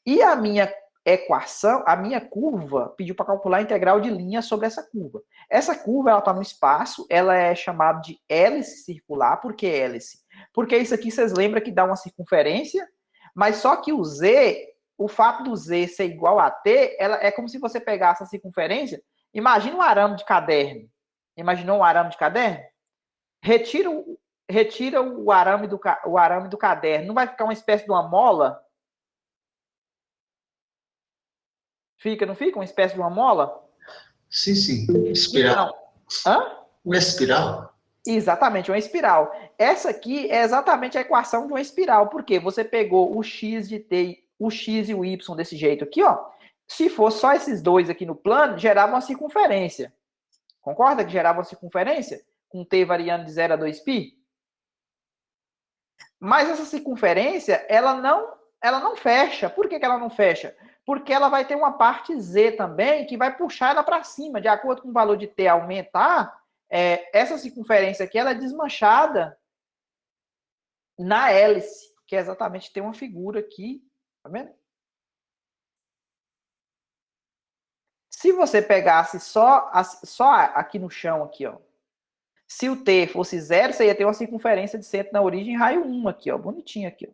E a minha equação, a minha curva, pediu para calcular a integral de linha sobre essa curva. Essa curva, ela está no espaço, ela é chamada de hélice circular. Por que hélice? Porque isso aqui, vocês lembram que dá uma circunferência, mas só que o z, o fato do z ser igual a t, ela é como se você pegasse a circunferência, imagina um arame de caderno. Imaginou um arame de caderno? Retira o arame do caderno, não vai ficar uma espécie de uma mola? Fica, não fica? Uma espécie de uma mola? Sim, sim. Espiral. Então, uma espiral? Exatamente, uma espiral. Essa aqui é exatamente a equação de uma espiral. Por quê? Você pegou o x de t, o x e o y desse jeito aqui, ó. Se fosse só esses dois aqui no plano, gerava uma circunferência. Concorda que gerava uma circunferência? Com t variando de 0 a 2π? Mas essa circunferência, ela não fecha. Por que ela não fecha? Porque ela vai ter uma parte z também que vai puxar ela para cima. De acordo com o valor de t aumentar, essa circunferência aqui ela é desmanchada na hélice, que é exatamente, tem uma figura aqui, tá vendo? Se você pegasse só aqui no chão, aqui, ó, se o T fosse 0, você ia ter uma circunferência de centro na origem, raio 1 aqui, ó, bonitinho aqui, ó.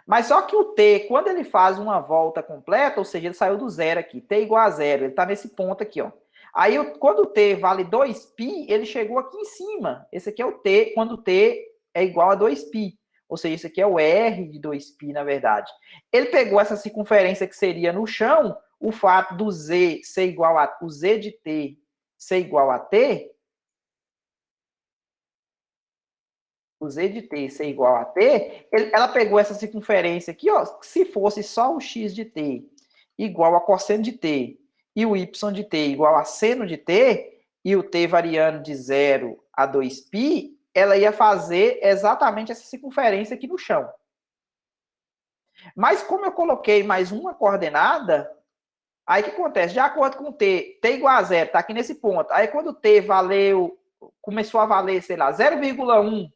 Mas só que o T, quando ele faz uma volta completa, ou seja, ele saiu do zero aqui, T igual a zero, ele está nesse ponto aqui, ó. Aí, quando o T vale 2π, ele chegou aqui em cima. Esse aqui é o T, quando o T é igual a 2π. Ou seja, isso aqui é o R de 2π, na verdade. Ele pegou essa circunferência que seria no chão, o fato do Z ser igual a... o Z de T ser igual a T, o Z de T ser igual a T, ela pegou essa circunferência aqui, ó, se fosse só o X de T igual a cosseno de T e o Y de T igual a seno de T, e o T variando de 0 a 2π, ela ia fazer exatamente essa circunferência aqui no chão. Mas como eu coloquei mais uma coordenada, aí o que acontece? De acordo com o T igual a 0, tá aqui nesse ponto. Aí quando o T começou a valer, sei lá, 0,1,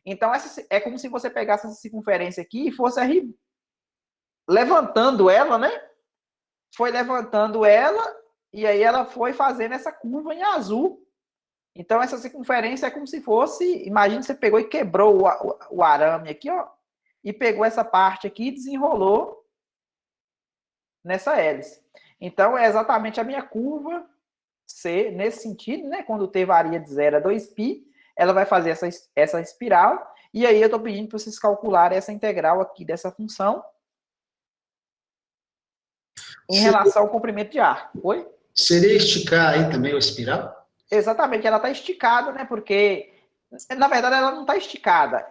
então, é como se você pegasse essa circunferência aqui e fosse levantando ela, né? Foi levantando ela e aí ela foi fazendo essa curva em azul. Então, essa circunferência é como se fosse... Imagina que você pegou e quebrou o arame aqui, ó. E pegou essa parte aqui e desenrolou nessa hélice. Então, é exatamente a minha curva C, nesse sentido, né? Quando o T varia de 0 a 2π, ela vai fazer essa espiral. E aí eu estou pedindo para vocês calcularem essa integral aqui dessa função em relação ao comprimento de arco. Oi? Seria esticar aí também o espiral? Exatamente, ela está esticada, né? Porque, na verdade, ela não está esticada.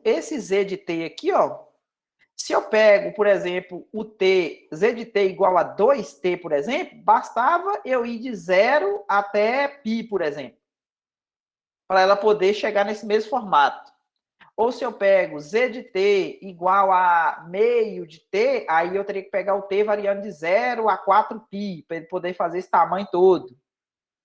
Esse Z de T aqui, ó, se eu pego, por exemplo, o T, Z de T igual a 2T, por exemplo, bastava eu ir de 0 até π, por exemplo, para ela poder chegar nesse mesmo formato. Ou se eu pego Z de T igual a meio de T, aí eu teria que pegar o T variando de 0 a 4π, para ele poder fazer esse tamanho todo.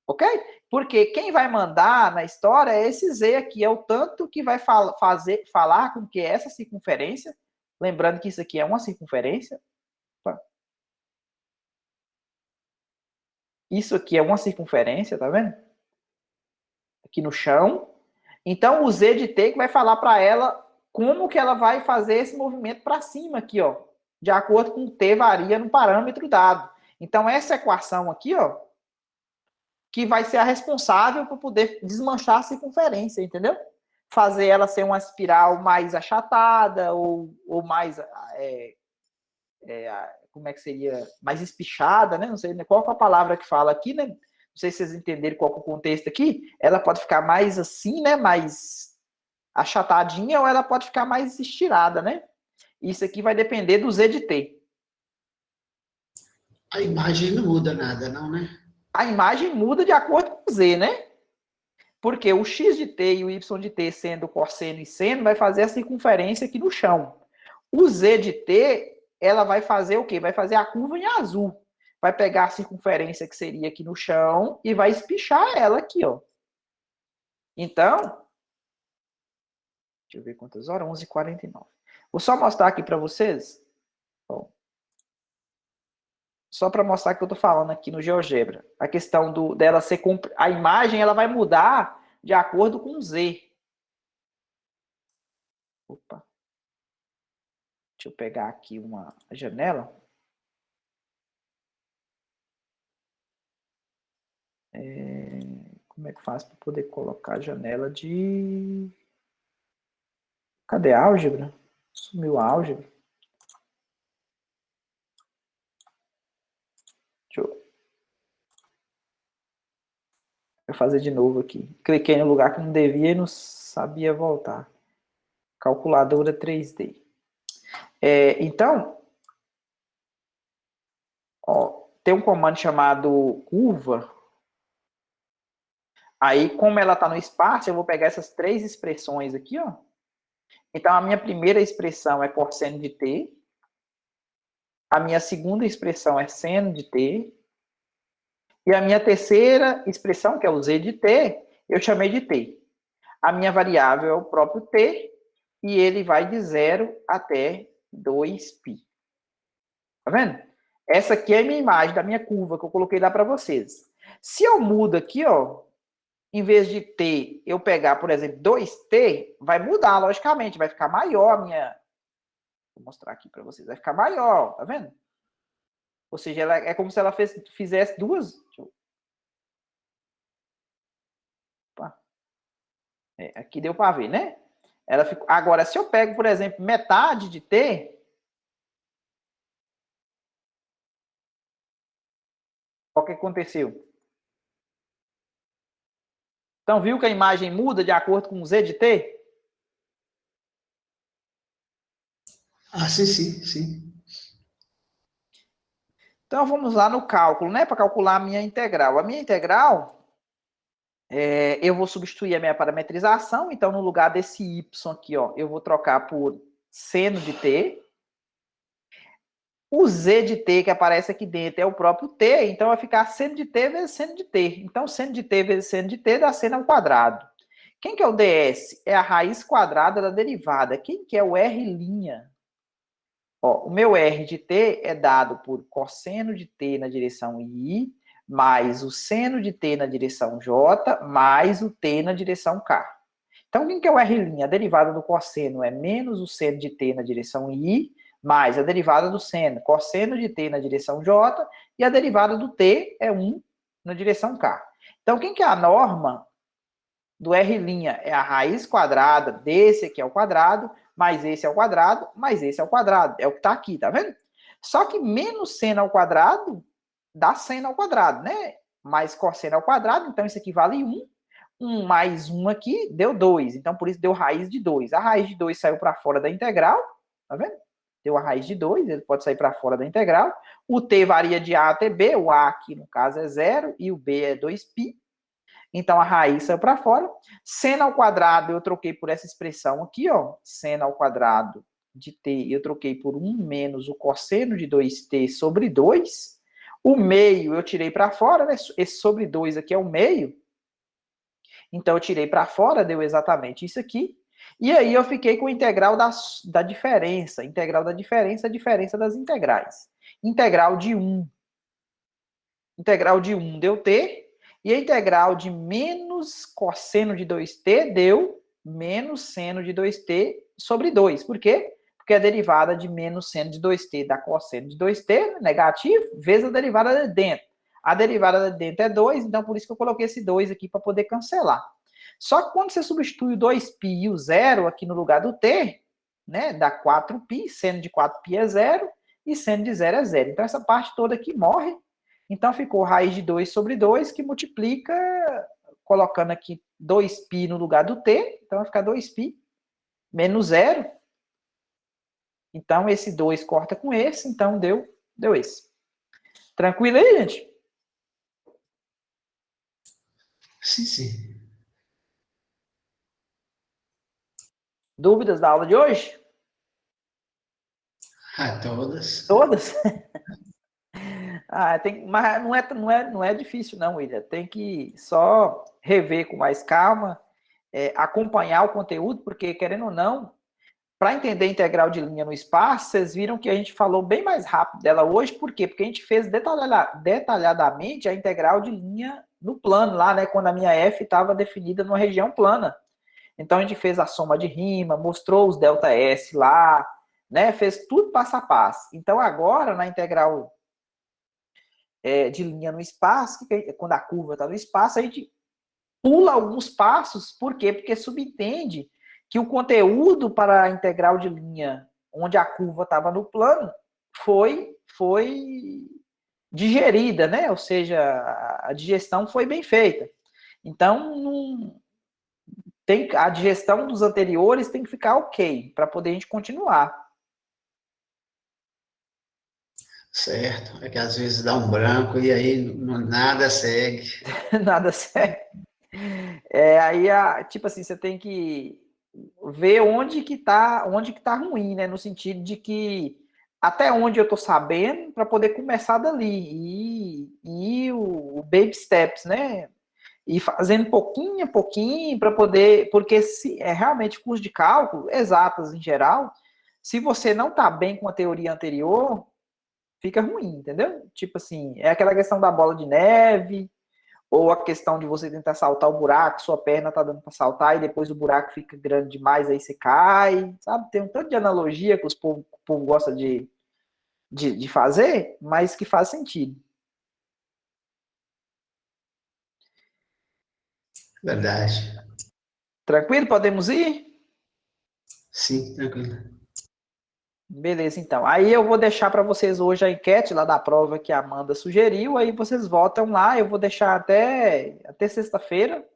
Ok? Porque quem vai mandar na história é esse Z aqui, é o tanto que vai falar com que essa circunferência, lembrando que isso aqui é uma circunferência, isso aqui é uma circunferência, tá vendo? Aqui no chão. Então, o Z de T que vai falar para ela como que ela vai fazer esse movimento para cima aqui, ó, de acordo com o T varia no parâmetro dado. Então, essa equação aqui, ó, que vai ser a responsável por poder desmanchar a circunferência, entendeu? Fazer ela ser uma espiral mais achatada ou mais, como é que seria, mais espichada, né? Não sei qual é a palavra que fala aqui, né? Não sei se vocês entenderam qual é o contexto aqui. Ela pode ficar mais assim, né? Mais achatadinha, ou ela pode ficar mais estirada, né? Isso aqui vai depender do Z de T. A imagem não muda nada, não, né? A imagem muda de acordo com o Z, né? Porque o X de T e o Y de T sendo cosseno e seno vai fazer a circunferência aqui no chão. O Z de T, ela vai fazer o quê? Vai fazer a curva em azul. Vai pegar a circunferência que seria aqui no chão e vai espichar ela aqui, ó. Então, deixa eu ver quantas horas, 11h49. Vou só mostrar aqui para vocês. Bom, só para mostrar que eu estou falando aqui no GeoGebra. A questão dela ser... A imagem ela vai mudar de acordo com o Z. Opa. Deixa eu pegar aqui uma janela. Como é que faz para poder colocar a janela de... Cadê a álgebra? Sumiu a álgebra. Deixa eu fazer de novo aqui. Cliquei no lugar que não devia e não sabia voltar. Calculadora 3D. Então, ó, tem um comando chamado curva. Aí, como ela está no espaço, eu vou pegar essas três expressões aqui, ó. Então, a minha primeira expressão é cosseno de t. A minha segunda expressão é seno de t. E a minha terceira expressão, que é o z de t, eu chamei de t. A minha variável é o próprio t, e ele vai de 0 até 2π. Tá vendo? Essa aqui é a minha imagem da minha curva que eu coloquei lá para vocês. Se eu mudo aqui, ó, em vez de t, eu pegar, por exemplo, 2t, vai mudar, logicamente, vai ficar maior a minha... Vou mostrar aqui para vocês, vai ficar maior, tá vendo? Ou seja, ela, é como se ela fizesse duas... aqui deu para ver, né? Ela ficou... Agora, se eu pego, por exemplo, metade de t, o que aconteceu? Então, viu que a imagem muda de acordo com o z de t? Ah, sim, sim, sim. Então, vamos lá no cálculo, né? Para calcular a minha integral. A minha integral, eu vou substituir a minha parametrização. Então, no lugar desse y aqui, ó, eu vou trocar por seno de t. O z de t que aparece aqui dentro é o próprio t, então vai ficar seno de t vezes seno de t. Então, seno de t vezes seno de t dá seno ao quadrado. Quem que é o ds? É a raiz quadrada da derivada. Quem que é o r'? Ó, o meu r de t é dado por cosseno de t na direção i, mais o seno de t na direção j, mais o t na direção k. Então, quem que é o r'? A derivada do cosseno é menos o seno de t na direção i, mais a derivada do seno, cosseno de t na direção j, e a derivada do t é 1 na direção k. Então, quem que é a norma do r'? É a raiz quadrada desse aqui ao quadrado, mais esse ao quadrado, mais esse ao quadrado. É o que está aqui, tá vendo? Só que menos seno ao quadrado dá seno ao quadrado, né? Mais cosseno ao quadrado, então isso aqui vale 1. 1 mais 1 aqui deu 2. Então, por isso deu raiz de 2. A raiz de 2 saiu para fora da integral, tá vendo? Deu a raiz de 2, ele pode sair para fora da integral. O t varia de a até b, o a aqui no caso é 0 e o b é 2π. Então, a raiz saiu para fora. Seno ao quadrado, eu troquei por essa expressão aqui, ó. Seno ao quadrado de t, eu troquei por 1 menos o cosseno de 2t sobre 2. O meio eu tirei para fora, né? Esse sobre 2 aqui é o meio. Então, eu tirei para fora, deu exatamente isso aqui. E aí, eu fiquei com a integral da diferença. Integral da diferença, a diferença das integrais. Integral de 1. Integral de 1 deu t. E a integral de menos cosseno de 2t deu menos seno de 2t sobre 2. Por quê? Porque a derivada de menos seno de 2t dá cosseno de 2t, negativo, vezes a derivada de dentro. A derivada de dentro é 2, então por isso que eu coloquei esse 2 aqui para poder cancelar. Só que quando você substitui o 2π e o 0 aqui no lugar do t, né, dá 4π, seno de 4π é 0 e seno de 0 é 0. Então essa parte toda aqui morre. Então, ficou raiz de 2 sobre 2, que multiplica, colocando aqui 2π no lugar do t. Então, vai ficar 2π menos 0. Então, esse 2 corta com esse. Então, deu esse. Tranquilo aí, gente? Sim, sim. Dúvidas da aula de hoje? Ah, todas. Todas? Mas não é difícil, não, William. Tem que só rever com mais calma, acompanhar o conteúdo, porque, querendo ou não, para entender a integral de linha no espaço, vocês viram que a gente falou bem mais rápido dela hoje, por quê? Porque a gente fez detalhadamente a integral de linha no plano, lá, né, quando a minha f estava definida numa região plana. Então, a gente fez a soma de rima, mostrou os ΔS lá, né, fez tudo passo a passo. Então, agora, na integral de linha no espaço, quando a curva está no espaço, a gente pula alguns passos, por quê? Porque subentende que o conteúdo para a integral de linha onde a curva estava no plano foi digerida, né? Ou seja, a digestão foi bem feita. Então, a digestão dos anteriores tem que ficar ok, para poder a gente continuar. Certo. É que às vezes dá um branco e aí nada segue. Nada sério. Aí, tipo assim, você tem que ver onde que tá ruim, né? No sentido de que até onde eu tô sabendo para poder começar dali. E o baby steps, né? e fazendo pouquinho a pouquinho para poder, porque se é realmente curso de cálculo, exatas em geral, se você não está bem com a teoria anterior, fica ruim, entendeu? Tipo assim, é aquela questão da bola de neve, ou a questão de você tentar saltar o buraco, sua perna tá dando para saltar e depois o buraco fica grande demais, aí você cai, sabe? Tem um tanto de analogia que o povo gosta de fazer, mas que faz sentido. Verdade. Tranquilo? Podemos ir? Sim, tranquilo. Beleza, então. Aí eu vou deixar para vocês hoje a enquete lá da prova que a Amanda sugeriu, aí vocês votam lá, eu vou deixar até sexta-feira,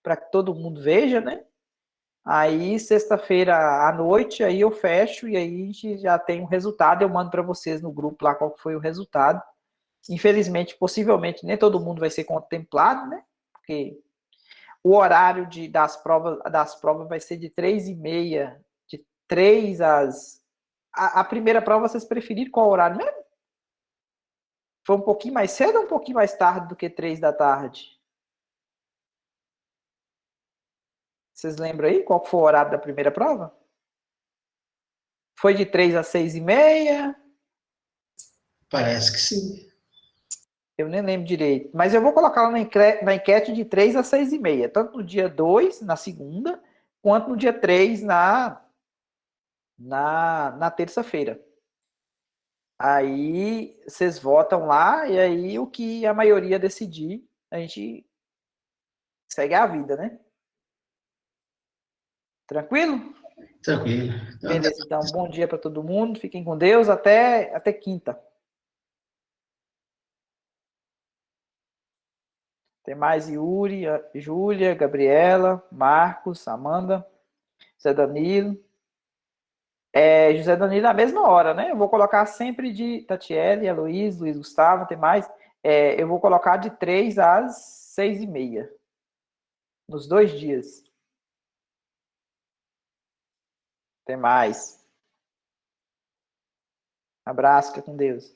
para que todo mundo veja, né? Aí, sexta-feira à noite, aí eu fecho e aí a gente já tem o resultado. Eu mando para vocês no grupo lá qual foi o resultado. Infelizmente, possivelmente, nem todo mundo vai ser contemplado, né? Porque o horário das provas vai ser de 3h30, de 3 às. A primeira prova, vocês preferiram qual horário mesmo? Foi um pouquinho mais cedo ou um pouquinho mais tarde do que 3 da tarde? Vocês lembram aí qual foi o horário da primeira prova? Foi de 3 às 6h30? Parece que sim. Eu nem lembro direito. Mas eu vou colocar lá na enquete de 3 às 6h30. Tanto no dia 2, na segunda, quanto no dia 3, na terça-feira. Aí vocês votam lá e aí o que a maioria decidir, a gente segue a vida, né? Tranquilo? Tranquilo. Então, Beleza, então bom dia para todo mundo. Fiquem com Deus. Até quinta. Tem mais Yuri, Júlia, Gabriela, Marcos, Amanda, Zé Danilo. José Danilo na mesma hora, né? Eu vou colocar sempre de Tatiele, Luiz Gustavo, tem mais. Eu vou colocar de 3 às 6h30. Nos 2 dias. Tem mais. Abraço, fica com Deus.